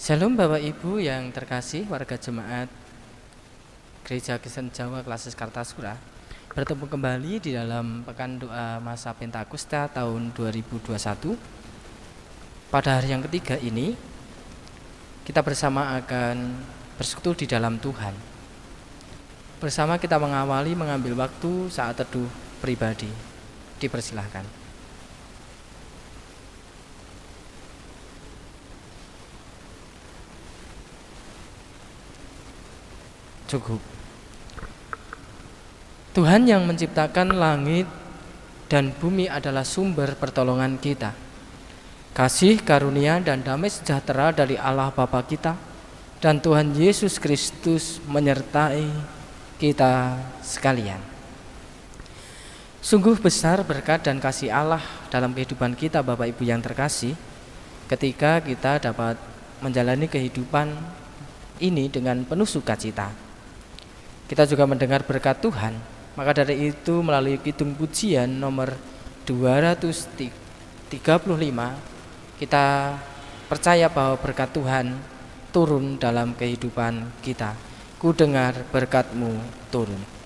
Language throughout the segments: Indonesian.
Shalom Bapak Ibu yang terkasih warga jemaat Gereja Kristen Jawa Klasis Kartasura. Bertemu kembali di dalam Pekan Doa Masa Pentakosta tahun 2021. Pada hari yang ketiga ini kita bersama akan bersekutu di dalam Tuhan. Bersama kita mengawali mengambil waktu saat teduh pribadi. Dipersilahkan. Cukup. Tuhan yang menciptakan langit dan bumi adalah sumber pertolongan kita. Kasih karunia dan damai sejahtera dari Allah Bapa kita dan Tuhan Yesus Kristus menyertai kita sekalian. Sungguh besar berkat dan kasih Allah dalam kehidupan kita Bapak Ibu yang terkasih, ketika kita dapat menjalani kehidupan ini dengan penuh sukacita. Kita juga mendengar berkat Tuhan. Maka dari itu melalui kidung pujian nomor 235 kita percaya bahwa berkat Tuhan turun dalam kehidupan kita. Ku dengar berkat-Mu turun.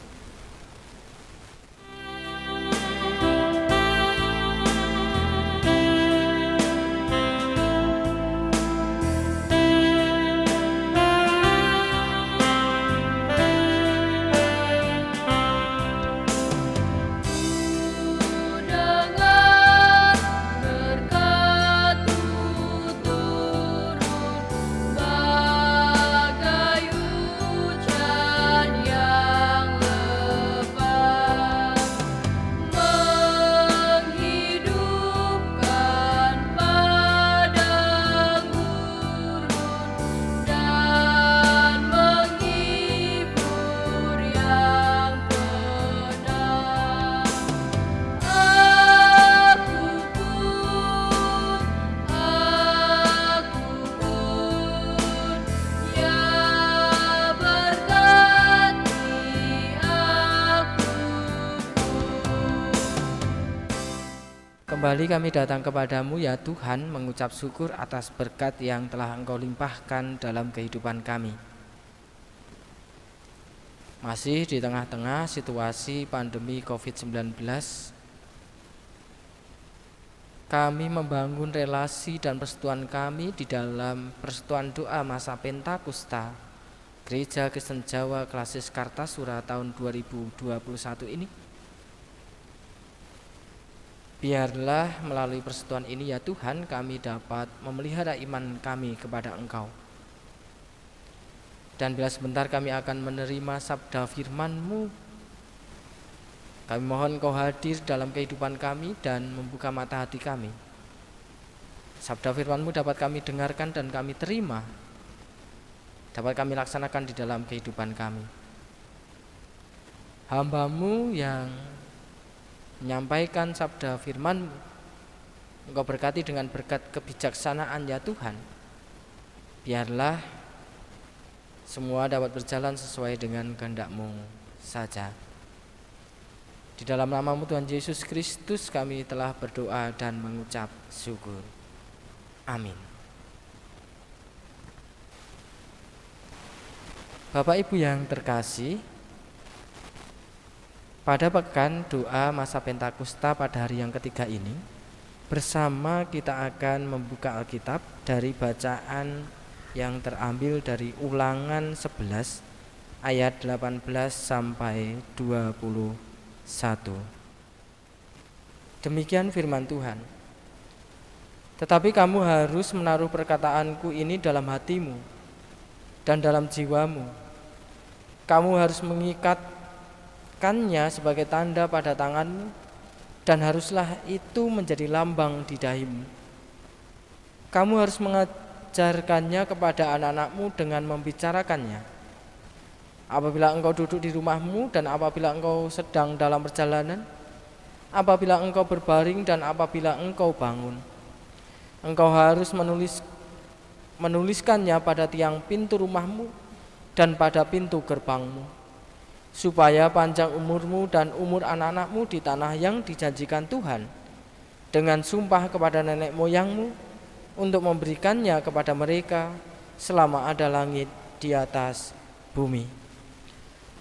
Kembali kami datang kepadamu ya Tuhan, mengucap syukur atas berkat yang telah Engkau limpahkan dalam kehidupan kami. Masih di tengah-tengah situasi pandemi COVID-19, kami membangun relasi dan persekutuan kami di dalam persekutuan doa masa Pentakosta Gereja Kristen Jawa Klasis Kartasura tahun 2021 ini. Biarlah melalui persekutuan ini ya Tuhan, kami dapat memelihara iman kami kepada Engkau. Dan bila sebentar kami akan menerima sabda firman-Mu, kami mohon Engkau hadir dalam kehidupan kami dan membuka mata hati kami. Sabda firman-Mu dapat kami dengarkan dan kami terima, dapat kami laksanakan di dalam kehidupan kami. Hamba-Mu yang menyampaikan sabda firman, Engkau berkati dengan berkat kebijaksanaan ya Tuhan. Biarlah semua dapat berjalan sesuai dengan kehendak-Mu saja. Di dalam nama-Mu Tuhan Yesus Kristus kami telah berdoa dan mengucap syukur. Amin. Bapak Ibu yang terkasih, pada pekan doa masa Pentakosta pada hari yang ketiga ini, bersama kita akan membuka Alkitab dari bacaan yang terambil dari Ulangan 11 ayat 18 sampai 21. Demikian firman Tuhan. Tetapi kamu harus menaruh perkataanku ini dalam hatimu dan dalam jiwamu. Kamu harus mengikatkannya sebagai tanda pada tanganmu, dan haruslah itu menjadi lambang di dahimu. Kamu harus mengajarkannya kepada anak-anakmu dengan membicarakannya. Apabila engkau duduk di rumahmu dan apabila engkau sedang dalam perjalanan, apabila engkau berbaring dan apabila engkau bangun. Engkau harus menuliskannya pada tiang pintu rumahmu dan pada pintu gerbangmu, supaya panjang umurmu dan umur anak-anakmu di tanah yang dijanjikan Tuhan dengan sumpah kepada nenek moyangmu untuk memberikannya kepada mereka selama ada langit di atas bumi.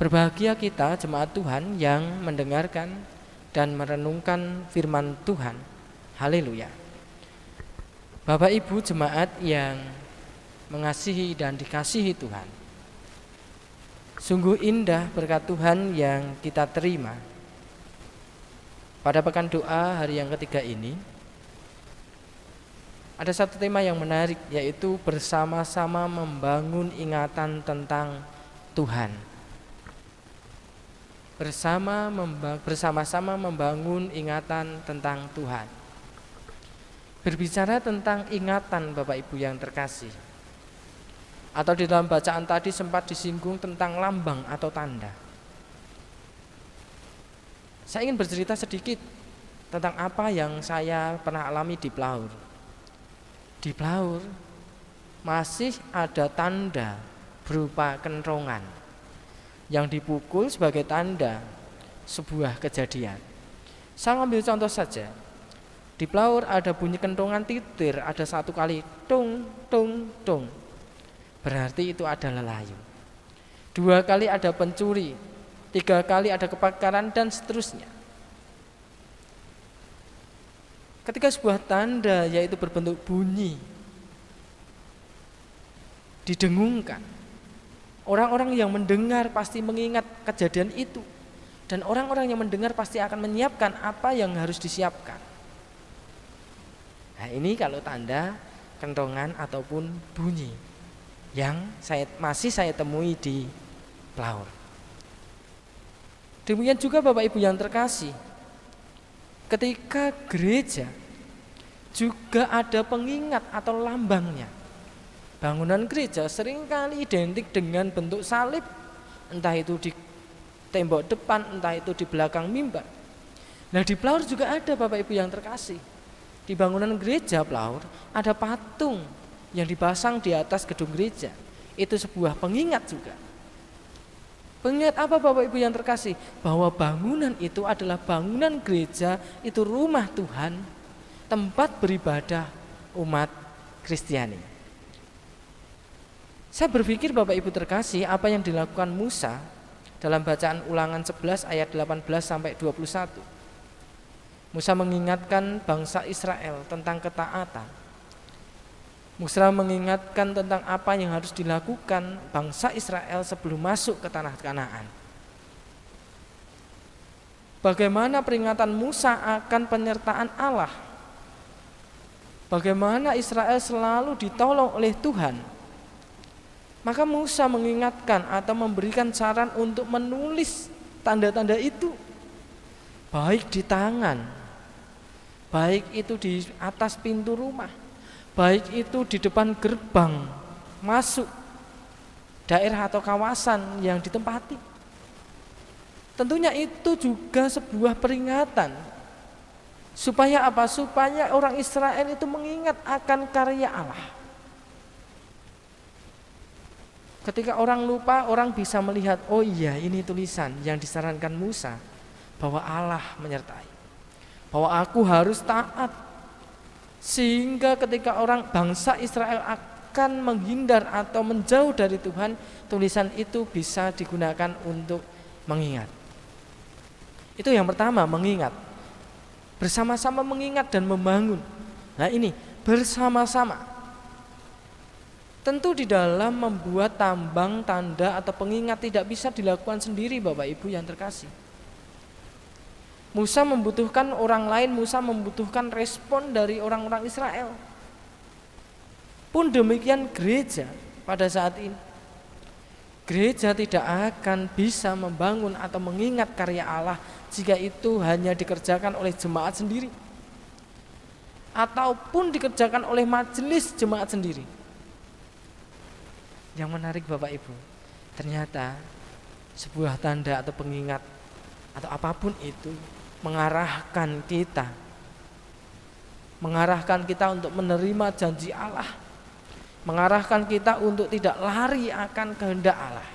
Berbahagia kita jemaat Tuhan yang mendengarkan dan merenungkan firman Tuhan. Haleluya. Bapak Ibu jemaat yang mengasihi dan dikasihi Tuhan, sungguh indah berkat Tuhan yang kita terima. Pada pekan doa hari yang ketiga ini, ada satu tema yang menarik, yaitu bersama-sama membangun ingatan tentang Tuhan. Bersama-sama membangun ingatan tentang Tuhan. Berbicara tentang ingatan Bapak Ibu yang terkasih, atau di dalam bacaan tadi sempat disinggung tentang lambang atau tanda. Saya ingin bercerita sedikit tentang apa yang saya pernah alami di Plaur. Di Plaur masih ada tanda berupa kentongan yang dipukul sebagai tanda sebuah kejadian. Saya ambil contoh saja. Di Plaur ada bunyi kentongan titir, ada 1 kali tung tung tung. Berarti itu ada lelayu. 2 kali ada pencuri, 3 kali ada kebakaran, dan seterusnya. Ketika sebuah tanda yaitu berbentuk bunyi didengungkan, orang-orang yang mendengar pasti mengingat kejadian itu, dan orang-orang yang mendengar pasti akan menyiapkan apa yang harus disiapkan. Nah, ini kalau tanda kentongan ataupun bunyi yang masih saya temui di Plaur. Demikian juga Bapak Ibu yang terkasih, ketika gereja juga ada pengingat atau lambangnya. Bangunan gereja seringkali identik dengan bentuk salib, entah itu di tembok depan, entah itu di belakang mimbar. Nah, di Plaur juga ada Bapak Ibu yang terkasih. Di bangunan gereja Plaur ada patung yang dipasang di atas gedung gereja. Itu sebuah pengingat juga. Pengingat apa Bapak Ibu yang terkasih? Bahwa bangunan itu adalah bangunan gereja, itu rumah Tuhan, tempat beribadah umat Kristiani. Saya berpikir Bapak Ibu terkasih, apa yang dilakukan Musa dalam bacaan Ulangan 11 ayat 18 sampai 21. Musa mengingatkan bangsa Israel tentang ketaatan. Musa mengingatkan tentang apa yang harus dilakukan bangsa Israel sebelum masuk ke tanah Kanaan. Bagaimana peringatan Musa akan penyertaan Allah. Bagaimana Israel selalu ditolong oleh Tuhan. Maka Musa mengingatkan atau memberikan saran untuk menulis tanda-tanda itu. Baik di tangan, baik itu di atas pintu rumah, baik itu di depan gerbang masuk daerah atau kawasan yang ditempati. Tentunya itu juga sebuah peringatan. Supaya apa? Supaya orang Israel itu mengingat akan karya Allah. Ketika orang lupa, orang bisa melihat, oh iya, ini tulisan yang disarankan Musa, bahwa Allah menyertai, bahwa aku harus taat. Sehingga ketika orang bangsa Israel akan menghindar atau menjauh dari Tuhan, tulisan itu bisa digunakan untuk mengingat. Itu yang pertama, mengingat. Bersama-sama mengingat dan membangun. Nah ini, bersama-sama. Tentu di dalam membuat tambang, tanda atau pengingat tidak bisa dilakukan sendiri Bapak Ibu yang terkasih. Musa membutuhkan orang lain, Musa membutuhkan respon dari orang-orang Israel. Pun demikian gereja pada saat ini. Gereja tidak akan bisa membangun atau mengingat karya Allah jika itu hanya dikerjakan oleh jemaat sendiri, ataupun dikerjakan oleh majelis jemaat sendiri. Yang menarik Bapak Ibu, ternyata sebuah tanda atau pengingat atau apapun itu mengarahkan kita untuk menerima janji Allah, mengarahkan kita untuk tidak lari akan kehendak Allah.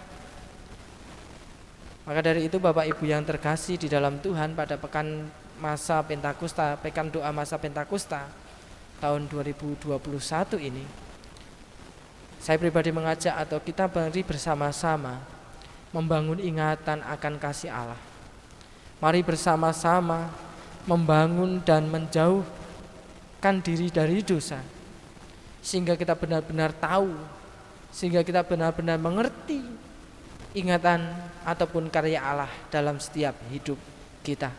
Maka dari itu Bapak Ibu yang terkasih di dalam Tuhan, pada pekan masa Pentakosta, pekan doa masa Pentakosta tahun 2021 ini, Saya pribadi mengajak atau kita mari bersama-sama membangun ingatan akan kasih Allah. Mari bersama-sama membangun dan menjauhkan diri dari dosa, sehingga kita benar-benar tahu, sehingga kita benar-benar mengerti ingatan ataupun karya Allah dalam setiap hidup kita.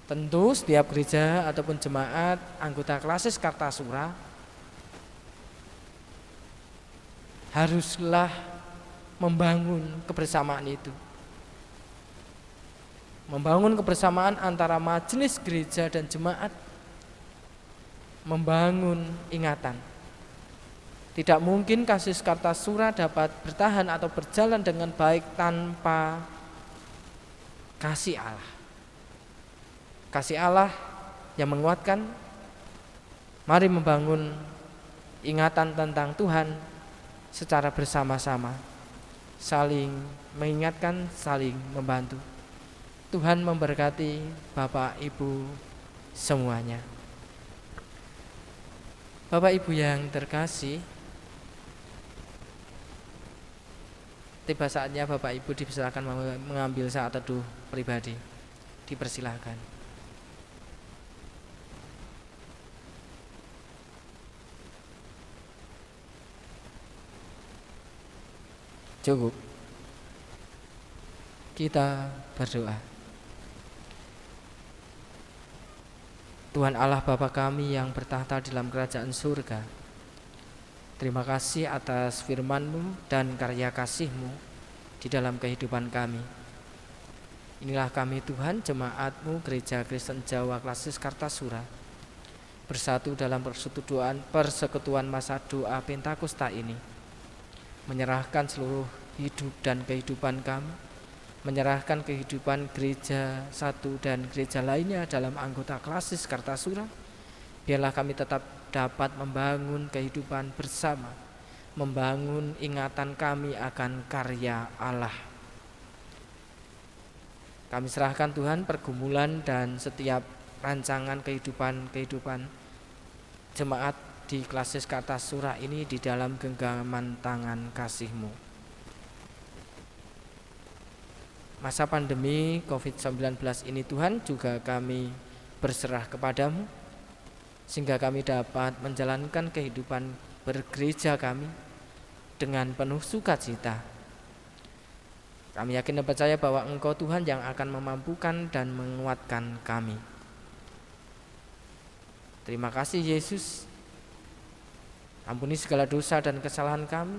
Tentu setiap gereja ataupun jemaat anggota Klasis Kartasura haruslah membangun kebersamaan itu. Membangun kebersamaan antara majelis gereja dan jemaat. Membangun ingatan. Tidak mungkin Klasis Kartasura dapat bertahan atau berjalan dengan baik tanpa kasih Allah. Kasih Allah yang menguatkan. Mari membangun ingatan tentang Tuhan secara bersama-sama, saling mengingatkan, saling membantu. Tuhan memberkati Bapak Ibu semuanya. Bapak Ibu yang terkasih, tiba saatnya Bapak Ibu dipersilakan mengambil saat teduh pribadi. Dipersilahkan. Cukup. Kita berdoa. Tuhan Allah Bapa kami yang bertahta dalam kerajaan surga, terima kasih atas firman-Mu dan karya kasih-Mu di dalam kehidupan kami. Inilah kami Tuhan, jemaat-Mu Gereja Kristen Jawa Klasis Kartasura, bersatu dalam persekutuan masa doa Pentakosta ini, menyerahkan seluruh hidup dan kehidupan kami, menyerahkan kehidupan gereja satu dan gereja lainnya dalam anggota Klasis Kartasura. Biarlah kami tetap dapat membangun kehidupan bersama, membangun ingatan kami akan karya Allah. Kami serahkan Tuhan pergumulan dan setiap rancangan kehidupan jemaat di Klasis Kartasura ini di dalam genggaman tangan kasih-Mu. Masa pandemi COVID-19 ini Tuhan juga kami berserah kepadamu, sehingga kami dapat menjalankan kehidupan bergereja kami dengan penuh sukacita. Kami yakin dan percaya bahwa Engkau Tuhan yang akan memampukan dan menguatkan kami. Terima kasih Yesus. Ampuni segala dosa dan kesalahan kami.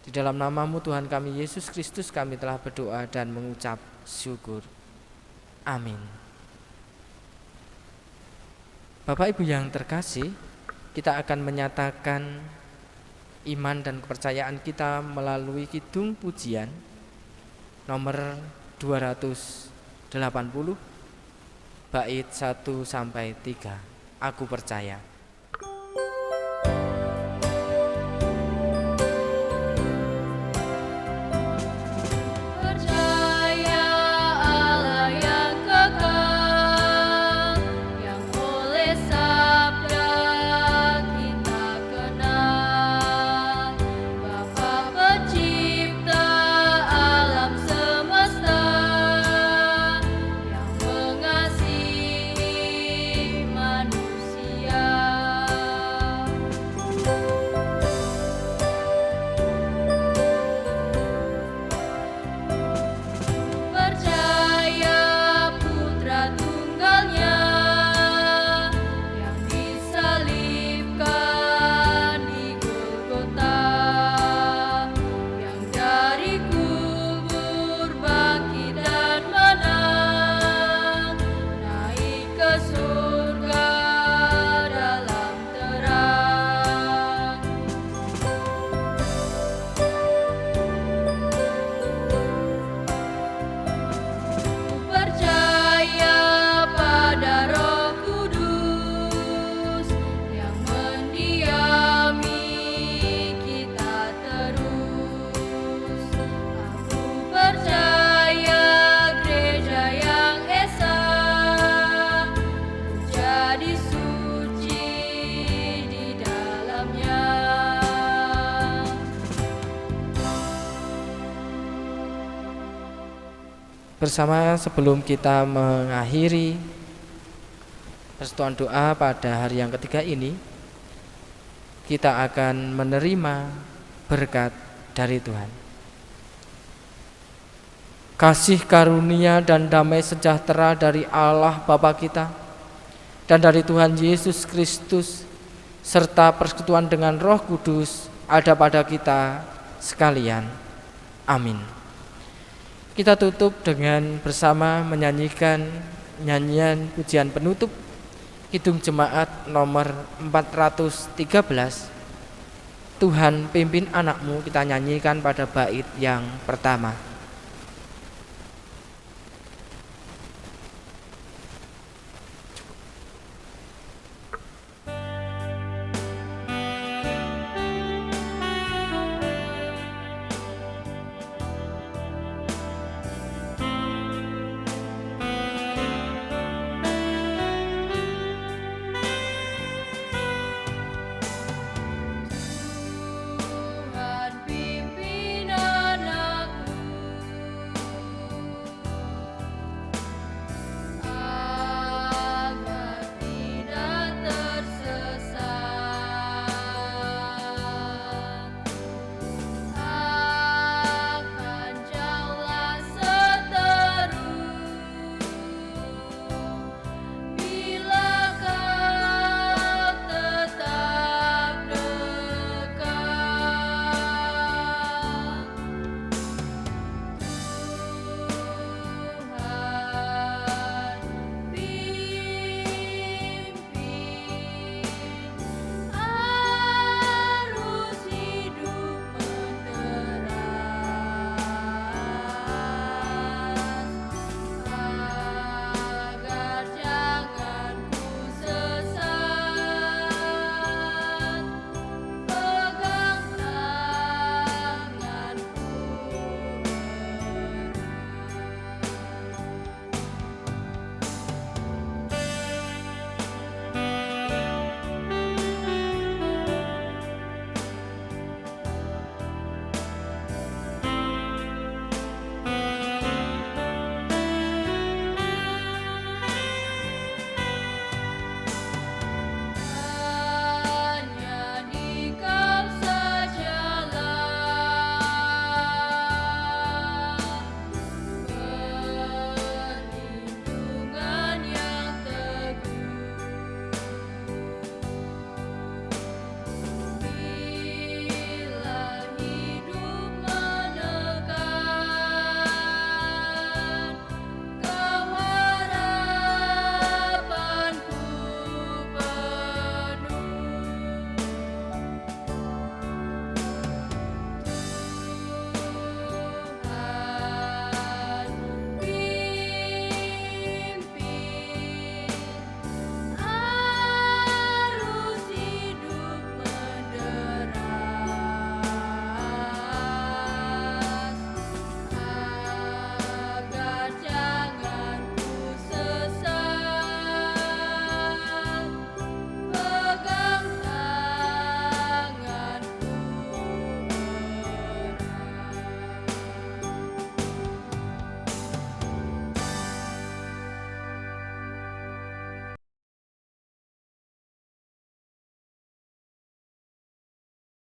Di dalam nama-Mu Tuhan kami Yesus Kristus kami telah berdoa dan mengucap syukur. Amin. Bapak Ibu yang terkasih, kita akan menyatakan iman dan kepercayaan kita melalui kidung pujian nomor 280 bait 1 sampai 3. Aku percaya. Manusia Bersama sebelum kita mengakhiri persekutuan doa pada hari yang ketiga ini, kita akan menerima berkat dari Tuhan. Kasih karunia dan damai sejahtera dari Allah Bapa kita dan dari Tuhan Yesus Kristus serta persekutuan dengan Roh Kudus ada pada kita sekalian. Amin. Kita tutup dengan bersama menyanyikan nyanyian pujian penutup Kidung Jemaat nomor 413. Tuhan pimpin anakmu, kita nyanyikan pada bait yang pertama.